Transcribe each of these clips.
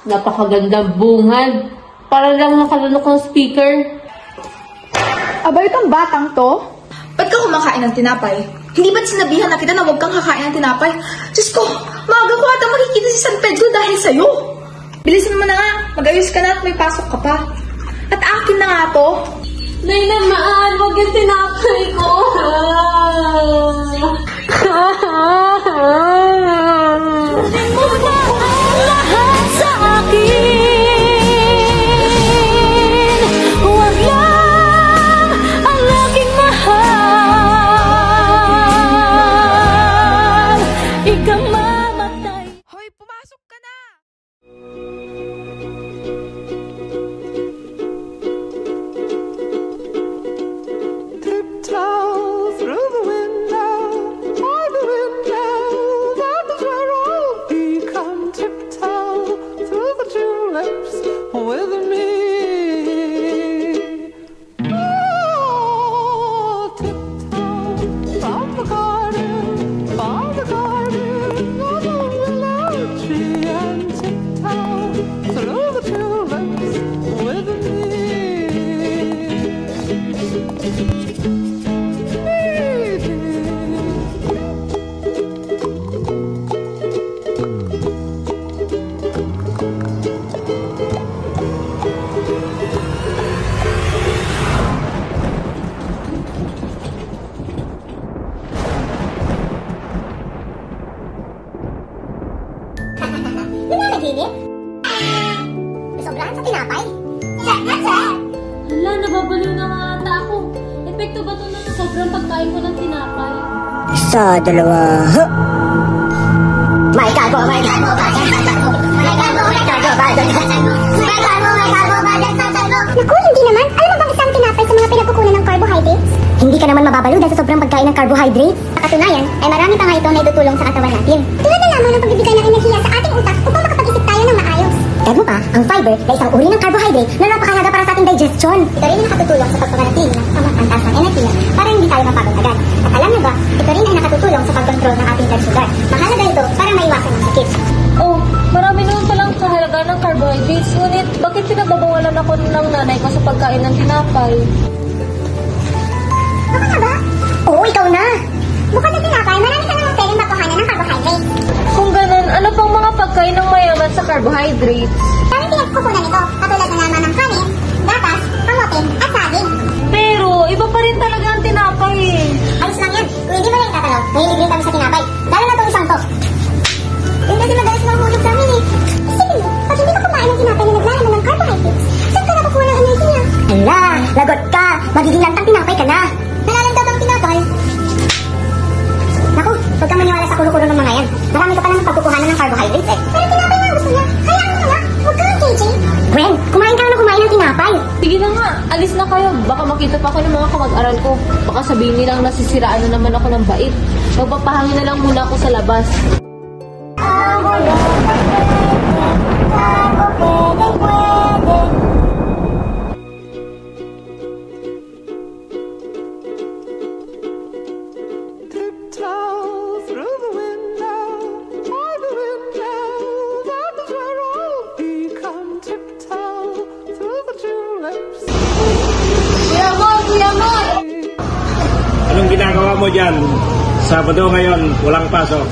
Napakagandang bungad. Para lang nakalunok ng speaker. Aba, itong batang to? Ba't ka kumakain ng tinapay? Hindi ba't sinabihan na kita na huwag kang kakain ng tinapay? Diyos ko, maaga ko ata makikita si San Pedro dahil sa'yo. Bilisan mo na nga, mag-ayos ka na at may pasok ka pa. At akin na nga to. Nay naman, wag yung tinapay ko. Lahat sa akin. Huwag lang ang aking mahal. Ikaw mamatay. Hoy, pumasok ka na! Tiptoe through the window, by the window, that is where I'll be. Come tiptoe through the tulips with me. Oh, tiptoe from the garden, of the willow tree, and tiptoe through the tulips with me. Nagigit? Sobrahan sa tinapay? Sir! Hala, nababaliw na nga ata ako. Epekto ba ito na sobrang pagkain ko ng tinapay? Isa, dalawa, May carbo ba dyan? Naku, hindi naman. Alam mo bang isang tinapay sa mga pinagkukunan ng carbohydrates? Hindi ka naman mababalo dahil sa sobrang pagkain ng carbohydrates. Sa katunayan, ay marami pa nga ito na itutulong sa katawan natin. Tulad na lamang ng pagbibigay ng enerhiya sa ating utak upang makapag-isip tayo ng maayos. Dagmo pa, ang fiber na isang uri ng carbohydrate na napakahalaga para sa ating digestion. Ito rin ay nakatutulong sa pagpapanatili ng taas ng enerhiya para hindi tayo mapagod agad. At alam niyo ba, ito rin ay nakatutulong sa pagkontrol ng ating blood sugar. Mahalaga ito para maiwasan ang sakit. Oh, marami naman palang kahalaga ng carbohydrates. Ngunit, bakit pinagbabawalan ako ng nanay ko sa pagkain ng tinapay? Ako na ba? Oo, ikaw na. Bukod sa tinapay, marami ka namang pwedeng makuhanan ng carbohydrates. Kung ganun, ano pang mga pagkain ng mayaman sa carbohydrates? Daming pinagkukunan ito, katulad na naman ng kanin, gatas, kamote, at saging. Pero, iba pa rin talaga ang tinapay eh. Ayos lang yan. Kung hindi mo lang itatanong, mahilig rin kami sa tinapay. Lalo na itong isang to. Yun kasi madalas mahulog sa amin eh. Isipin mo, pag hindi ka kumain ng tinapay na naglalaman ng carbohydrates, saan ka nakukuha ng enerhiya? Hala, lagot ka. Magiging lantang tinapay ka na. Nalalamdabang tinapay. Naku, huwag kang maniwala sa kulo-kulo ng mga yan. Marami ka pa naman pagkukuhanan ng carbohydrates eh. Pero tinapay nga gusto niya. Hayaan mo na. Huwag ka lang, KJ. Gwen, kumain ka na kumain ng tinapay. Sige na nga, alis na kayo. Baka makita pa ako ng mga kamag-aral ko. Baka sabihin nilang nasisiraan na naman ako ng bait. Magpapahangin na lang muna ako sa labas. Tiptoe through the window, by the window, that is where I'll be. Come tiptoe through the tulips. Kuya Mon! Kuya Mon! Anong ginagawa mo dyan? Sabado ngayon, walang pasok.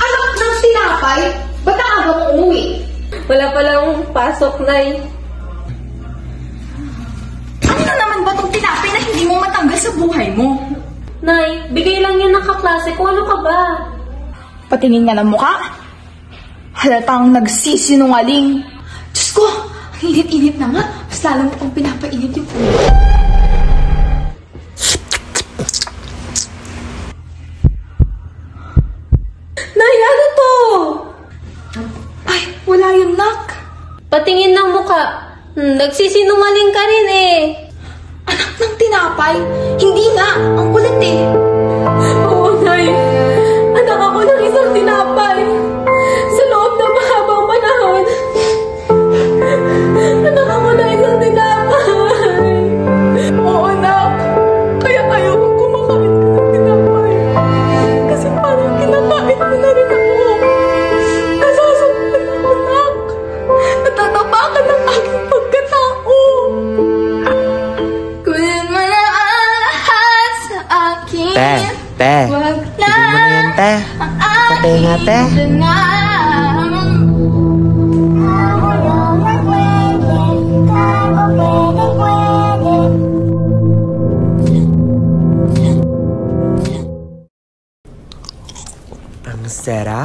Anak ng tinapay? Ba't ang aga mo umuwi? Wala palang pasok, Nay. Ano na naman ba itong tinapay na hindi mo matanggal sa buhay mo? Nay, bigay lang yan ng kaklase ko. Ano ka ba? Patingin nga ng mukha. Halatang nagsisinungaling. Diyos ko, ang init-init na nga. Mas lalo mo kung pinapainit yung ulo. Nay, ano to? Ay, wala yung nak. Patingin ng muka. Nagsisinungaling ka rin eh. Anak ng tinapay. Hindi nga, ang kulit eh. Oo, Nay. Anak ako ng isang tinapay. Sa loob ng mahabang panahon. Anak ako ng isang tinapay. Oo, nak. Te, tigil mo na yan, te. Patay nga, te. Ang sarap.